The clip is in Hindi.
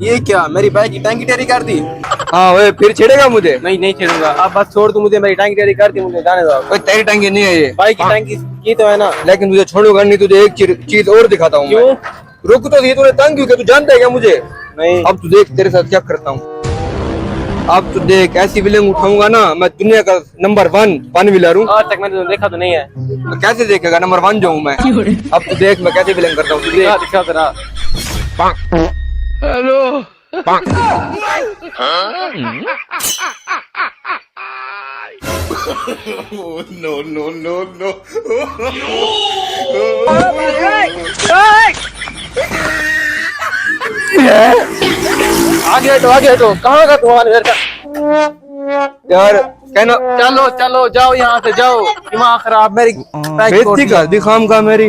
ये क्या, मेरी बाइक की टंकी टेरी कर दी? हाँ वे फिर छेड़ेगा मुझे? नहीं नहीं छेड़ूंगा, अब बस छोड़ तू मुझे, मेरी टंकी टेरी कर दी, मुझे जाने दो। कोई तेरी टंकी नहीं है ये, बाइक की टंकी की तो है ना। लेकिन तुझे छोड़ूंगा नहीं, तुझे एक चीज और दिखाता हूँ। क्यों? रुक तो ये, तूने तंग क्यों किया? तू जानता है क्या मुझे? नहीं। अब तू देख तेरे साथ क्या करता हूँ। अब तू देख, ऐसी विलेंग उठाऊंगा ना मैं, दुनिया का नंबर 1 वन व्हीलर हूँ। आज तक मैंने तो देखा तो नहीं है। तो कैसे देखेगा, नंबर 1 जो हूँ मैं। अब तू देख मैं कैसे विलेंग करता हूँ, तू देख। दिखा तेरा। Hello. No, no, no, no. आगे हटो, कहाँ का तुम्हारा घर का? यार कहना, चलो चलो जाओ, यहाँ से जाओ, दिमाग खराब। मेरी बेइज्जती कर दी खाम का मेरी।